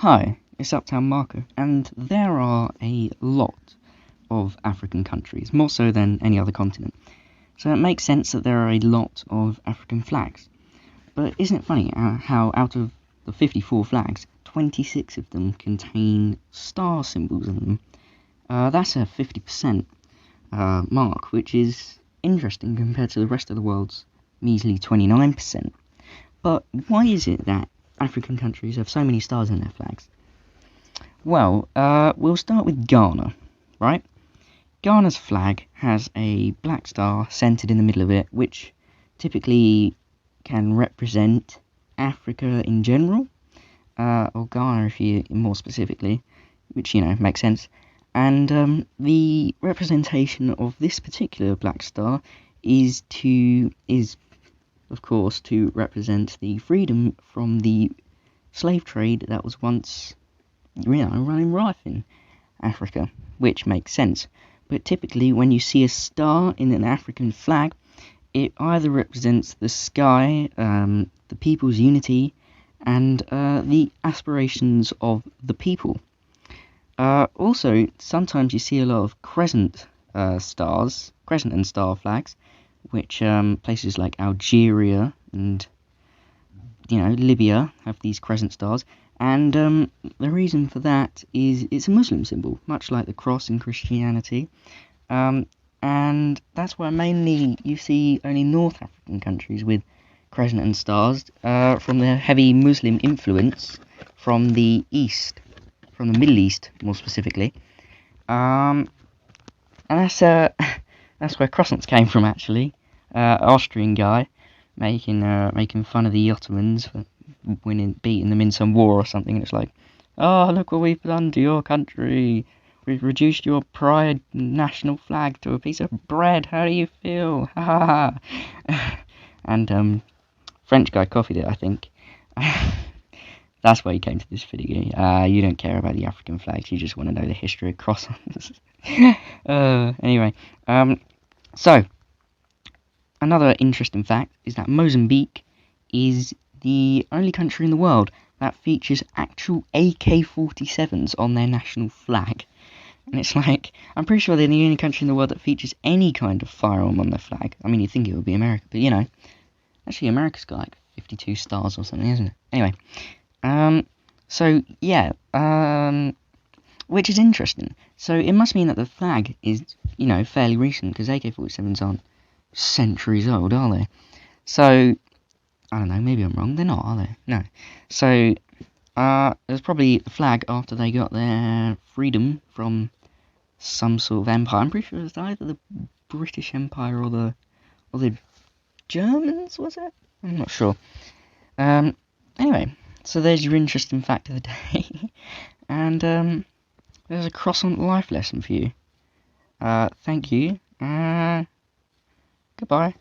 Hi, it's Uptown Marco, and there are a lot of African countries, more so than any other continent. So it makes sense that there are a lot of African flags. But isn't it funny how out of the 54 flags, 26 of them contain star symbols in them? That's a 50% mark, which is interesting compared to the rest of the world's measly 29%. But why is it that African countries have so many stars in their flags? Well, we'll start with Ghana, right? Ghana's flag has a black star centered in the middle of it, which typically can represent Africa in general, or Ghana if you more specifically, which makes sense. And the representation of this particular black star is of course to represent the freedom from the slave trade that was once running rife in Africa, which makes sense. But typically, when you see a star in an African flag, it either represents the sky, the people's unity, and the aspirations of the people. Also, sometimes you see a lot of crescent and star flags, which places like Algeria and Libya have these crescent stars. And the reason for that is it's a Muslim symbol, much like the cross in Christianity. And that's why mainly you see only North African countries with crescent and stars from the heavy Muslim influence from the East, from the Middle East more specifically. And that's that's where croissants came from actually. Austrian guy making fun of the Ottomans for beating them in some war or something, and it's like, oh, look what we've done to your country. We've reduced your pride national flag to a piece of bread. How do you feel? Ha ha ha. And French guy copied it, I think. That's why he came to this video. You don't care about the African flags, you just want to know the history of croissants. Anyway, so another interesting fact is that Mozambique is the only country in the world that features actual AK-47s on their national flag. And it's like, I'm pretty sure they're the only country in the world that features any kind of firearm on their flag. I mean, you'd think it would be America, but actually America's got like 52 stars or something, isn't it? Anyway, so yeah, which is interesting. So it must mean that the flag is, fairly recent, because AK-47s aren't centuries old, are they? So, I don't know, maybe I'm wrong, they're not, are they? No. So, it was probably the flag after they got their freedom from some sort of empire. I'm pretty sure it was either the British Empire or the Germans, was it? I'm not sure. Anyway, so there's your interesting fact of the day. And there's a croissant life lesson for you. Thank you. Goodbye.